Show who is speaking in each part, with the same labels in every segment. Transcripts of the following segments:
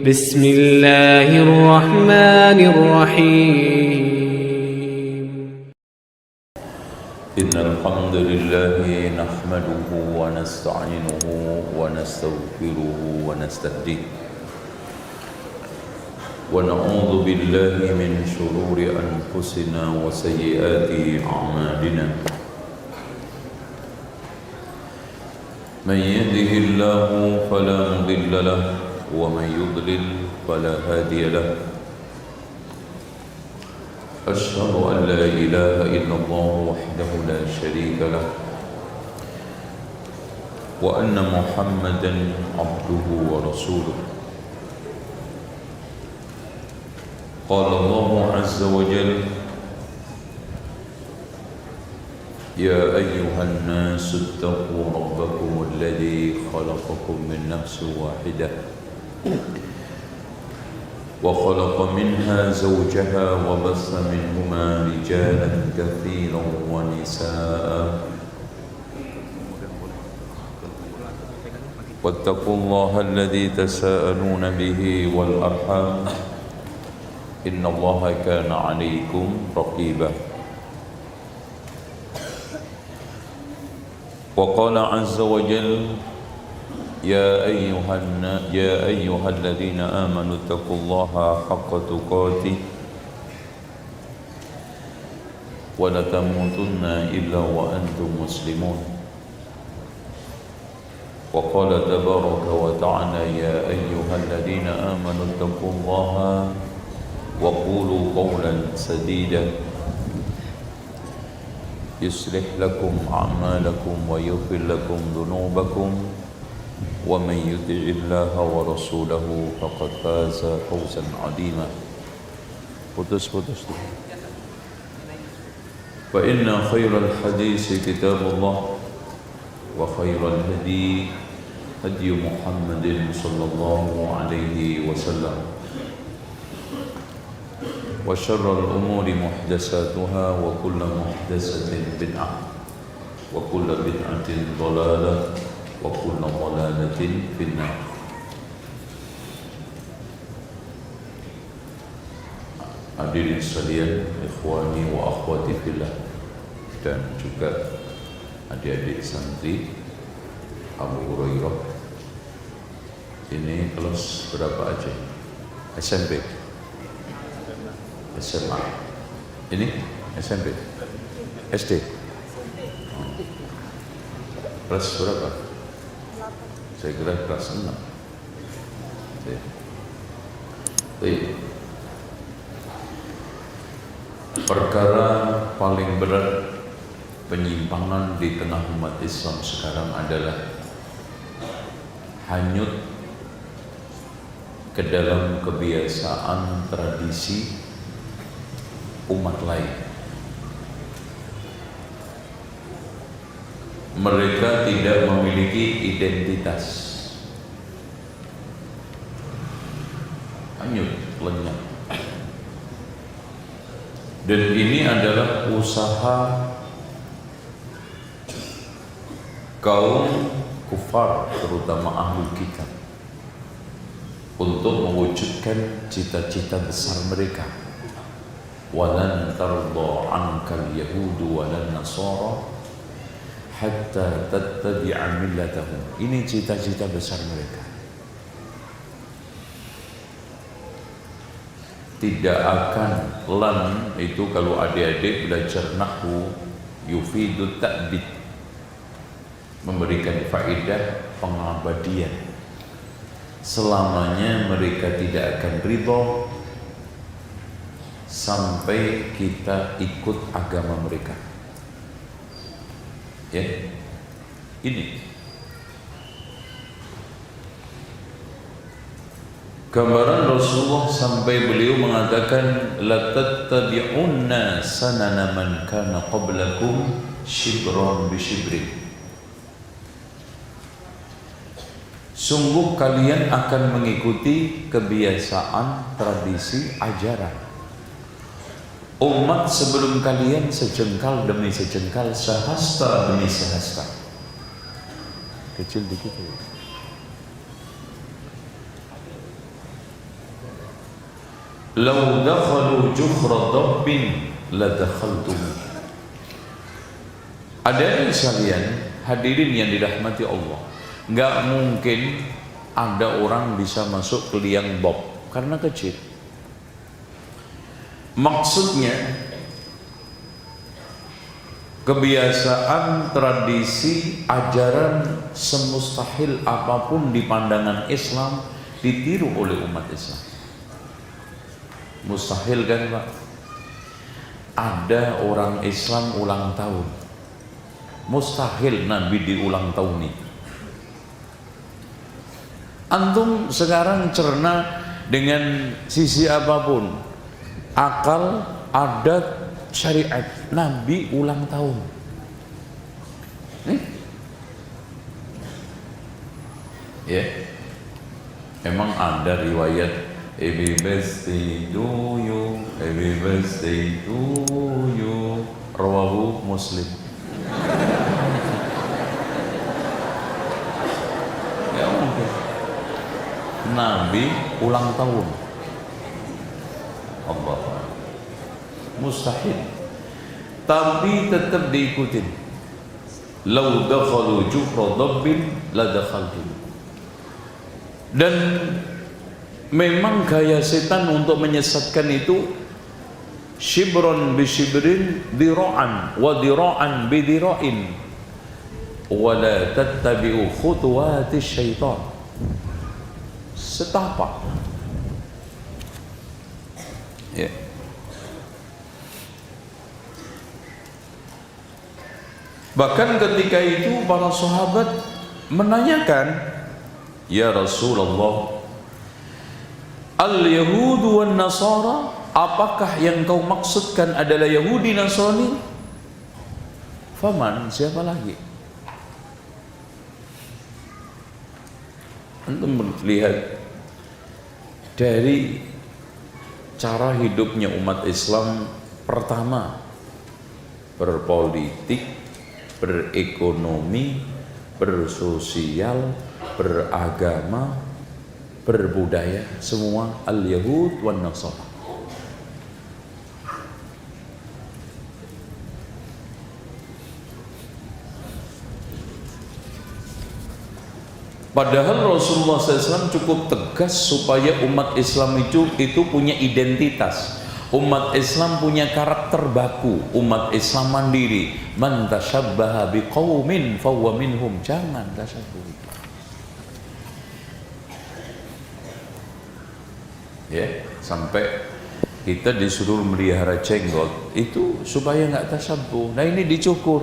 Speaker 1: بسم الله الرحمن الرحيم
Speaker 2: إن الحمد لله نحمده ونستعينه ونستغفره ونستهديه ونعوذ بالله من شرور أنفسنا وسيئات أعمالنا من يهده الله فلا مضل له ومن يضلل فلا هادي له أشهد أن لا إله إلا الله وحده لا شريك له وأن محمدا عبده ورسوله قال الله عز وجل يا أيها الناس اتقوا ربكم الذي خلقكم من نفس واحدة وخلق منها زوجها وبث منهما رجالا كثيرا ونساء واتقوا الله الذي تساءلون به والأرحام إن الله كان عليكم رقيبا وقال عز وجل يا أيها الذين آمنوا اتقوا الله حق تقاته ولا تموتن إلا وأنتم مسلمون وقال تبارك وتعالى يا أيها الذين آمنوا اتقوا الله وقولوا قولا سديدا يصلح لكم أعمالكم ويغفر لكم ذنوبكم ومن يطع الله ورسوله فقد فاز فوزا عظيما فإن خير الحديث كتاب الله وخير الهدي هدي محمد صلى الله عليه وسلم وشر الأمور محدثاتها وكل محدثة بدعة وكل بدعة ضلالة وكل ضلالة في النار. Hadirin sekalian, ikhwani wa akhwati fillah, dan juga adik-adik santri Abu Hurairah. Ini kelas berapa aja? SMP? SMA? Ini SMP? SD? Kelas berapa? Saya kira kelas 6. Perkara paling berat penyimpangan di tengah umat Islam sekarang adalah hanyut ke dalam kebiasaan tradisi umat lain. Mereka tidak memiliki identitas, hanyut, lenyap. Dan ini adalah usaha kaum kufar, terutama ahlul kitab, untuk mewujudkan cita-cita besar mereka. Walan tarda ankal yahudu walan nasara hatta tattabi'a millatahum. Ini cita-cita besar mereka. Tidak akan, lan itu kalau adik-adik belajar nahwu, yufidu ta'bid, memberikan faedah pengabadian. Selamanya mereka tidak akan ridho sampai kita ikut agama mereka. Ya, ini gambaran Rasulullah sampai beliau mengatakan la tattabi'unna sanana man kana qablakum shibran bi shibrin. Sungguh kalian akan mengikuti kebiasaan, tradisi, ajaran umat sebelum kalian, sejengkal demi sejengkal, sehasta demi sehasta. Kecil dikit ya. Lau dakhalu juhra dabbin la dakhaltum. Ada sekalian hadirin yang dirahmati Allah, nggak mungkin ada orang bisa masuk ke liang bob karena kecil. Maksudnya kebiasaan, tradisi, ajaran semustahil apapun di pandangan Islam ditiru oleh umat Islam. Mustahil kan Pak? Ada orang Islam ulang tahun, mustahil Nabi diulang tahun nih. Antum sekarang cerna dengan sisi apapun, akal, adat, syariat, Nabi ulang tahun. Ya, emang ada riwayat happy birthday to you, happy birthday to you, rawahu Muslim. Ya mungkin Nabi ulang tahun, Allah, mustahil, tapi tetap diikutin. Lau dakhalu juhra dabbin la dakhaltum. Dan memang gaya setan untuk menyesatkan itu shibron bi shibrin, dira'an wa dira'an bi dira'in, wa la tattabi'u khutuwati syaitan. Setapak. Ya. Bahkan ketika itu para sahabat menanyakan, ya Rasulullah, al-Yahud wan Nasara, apakah yang kau maksudkan adalah Yahudi Nasrani? Faman, siapa lagi? Antum melihat dari cara hidupnya umat Islam, pertama berpolitik, berekonomi, bersosial, beragama, berbudaya, semua al-Yahud wan Nasara. Padahal Rasulullah SAW cukup tegas supaya umat Islam itu punya identitas. Umat Islam punya karakter baku. Umat Islam mandiri. Man tashabbaha biqaumin fahuwa minhum. Jangan tashabbuh. Ya, sampai kita disuruh melihara jenggot itu supaya nggak tashabbuh. Nah ini dicukur.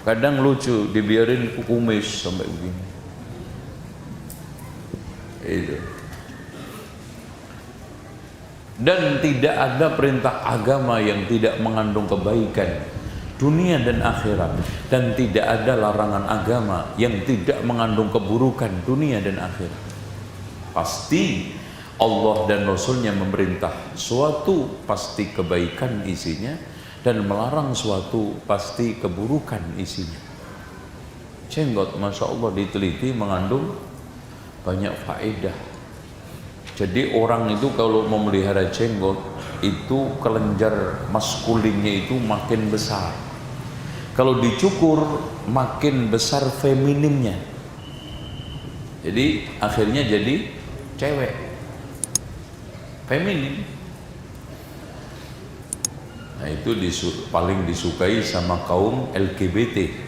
Speaker 2: Kadang lucu, dibiarin kumis sampai begini. Itu. Dan tidak ada perintah agama yang tidak mengandung kebaikan dunia dan akhirat, dan tidak ada larangan agama yang tidak mengandung keburukan dunia dan akhirat. Pasti Allah dan Rasulnya memerintah suatu pasti kebaikan isinya, dan melarang suatu pasti keburukan isinya. Jenggot Masya Allah diteliti mengandung banyak faedah. Jadi orang itu kalau memelihara jenggot itu kelenjar maskulinnya itu makin besar. Kalau dicukur makin besar femininnya. Jadi akhirnya jadi cewek feminin. Nah itu paling disukai sama kaum LGBT.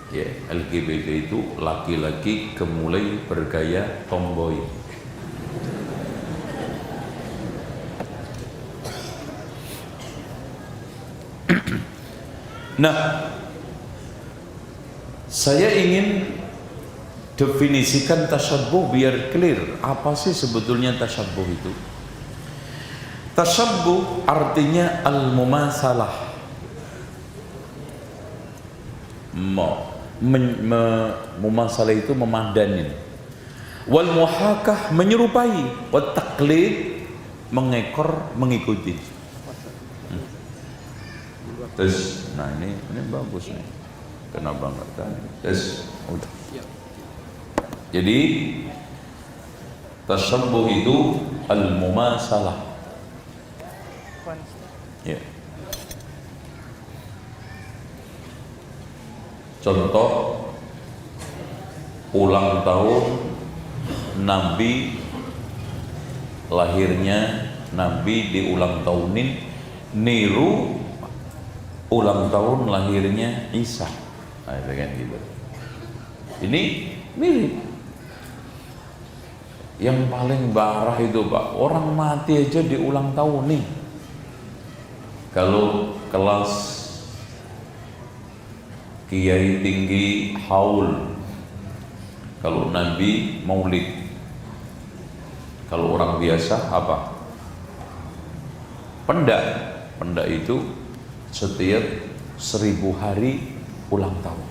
Speaker 2: Ya, LGBT itu laki-laki kemulai bergaya tomboy. Nah, saya ingin definisikan tasyabbuh biar clear. Apa sih sebetulnya tasyabbuh itu? Tasyabbuh artinya al-mumasalah, mumasalah itu memadanin, wal muhakah menyerupai, wat taqlid mengekor mengikuti. Terus, nah ini bagus nih, kenapa enggak tadi? Terus, udah. Jadi Tashabbuh itu al-mumasalah. Ya. Contoh ulang tahun Nabi, lahirnya Nabi di ulang tahunin, niru ulang tahun lahirnya Isa. Nah, itu kan gitu. Ini mirip. Yang paling parah itu Pak, orang mati aja di ulang tahun nih. Kalau kelas kiai tinggi haul, kalau Nabi maulid, kalau orang biasa apa? Pendak. Pendak itu setiap 1000 hari ulang tahun.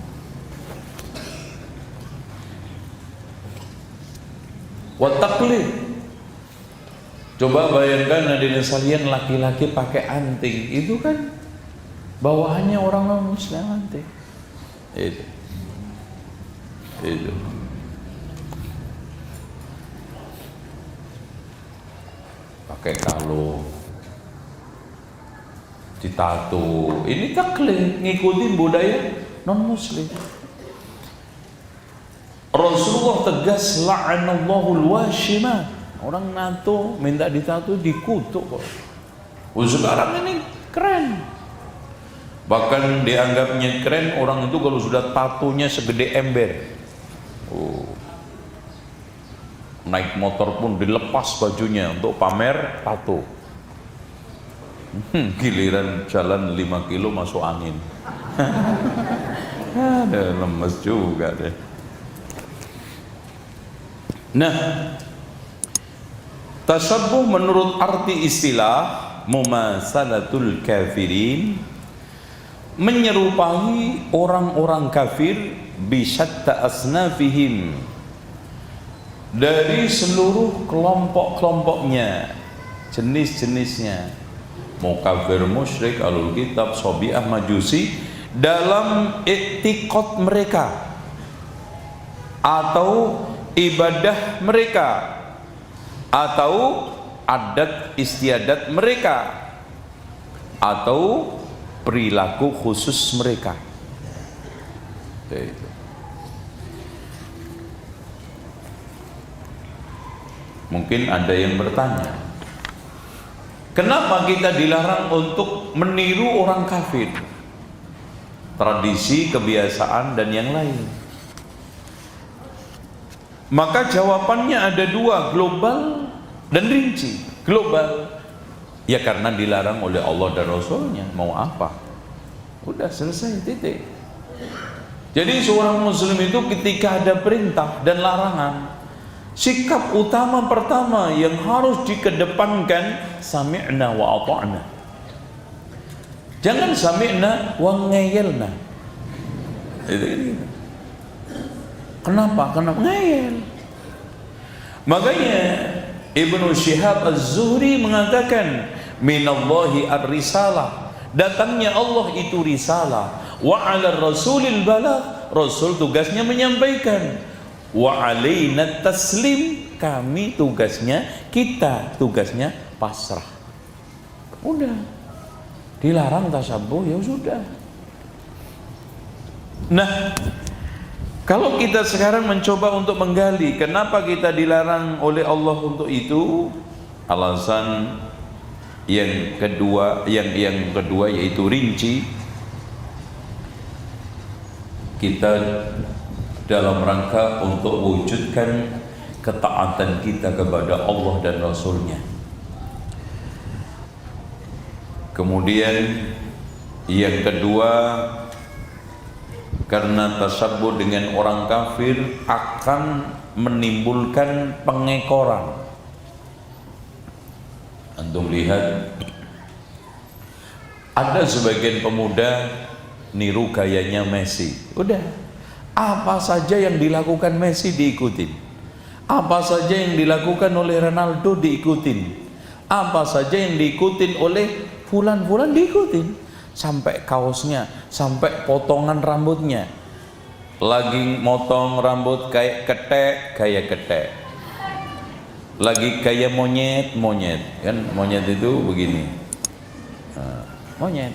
Speaker 2: Wa taqlid. Coba bayangkan hadirin sekalian, laki-laki pakai anting, itu kan bawahannya orang non-muslim anting. Itu. Pakai kalung, ditato, ini taklid, ngikutin budaya non-muslim. Rasulullah tegas, la'anallahu al-washima. Orang nato, minta ditato, dikutuk kok. Sekarang ini keren. Bahkan dianggapnya keren orang itu kalau sudah tatonya segede ember. Naik motor pun dilepas bajunya untuk pamer tato. Giliran jalan 5 kilo masuk angin. Ada lemes juga deh. Nah, tashabbuh menurut arti istilah mumasalatul kafirin, menyerupai orang-orang kafir bisyatta asnafihim, dari seluruh kelompok-kelompoknya, jenis-jenisnya, mau kafir, musyrik, ahlul kitab, Sabi'ah, Majusi, dalam i'tiqad mereka atau ibadah mereka atau adat istiadat mereka atau perilaku khusus mereka. Itu. Mungkin ada yang bertanya, kenapa kita dilarang untuk meniru orang kafir, tradisi, kebiasaan dan yang lain? Maka jawabannya ada dua, global dan rinci. Global, ya karena dilarang oleh Allah dan Rasulnya, mau apa? Udah selesai, titik. Jadi seorang muslim itu ketika ada perintah dan larangan, sikap utama pertama yang harus dikedepankan, sami'na wa ata'na. Jangan sami'na wa ngeyelna. Itu. Kenapa? Karena ngeyel. Makanya Ibnu Syihab Az-Zuhri mengatakan, minallahi ar-risalah, datangnya Allah itu risalah, wa 'ala rasulil balagh, rasul tugasnya menyampaikan, wa 'alaina taslim, kami tugasnya, kita tugasnya pasrah. Udah. Dilarang tasabbuh, ya sudah. Nah, kalau kita sekarang mencoba untuk menggali kenapa kita dilarang oleh Allah untuk itu, alasan yang kedua yaitu rinci. Kita dalam rangka untuk wujudkan ketaatan kita kepada Allah dan Rasulnya. Kemudian yang kedua, karena tasabbuh dengan orang kafir akan menimbulkan pengekoran. Antum lihat, ada sebagian pemuda niru gayanya Messi. Udah, apa saja yang dilakukan Messi diikutin, apa saja yang dilakukan oleh Ronaldo diikutin, apa saja yang diikutin oleh fulan-fulan diikutin. Sampai kaosnya, sampai potongan rambutnya. Lagi motong rambut kayak ketek, gaya ketek. lagi kayak monyet kan, monyet itu begini. Nah, monyet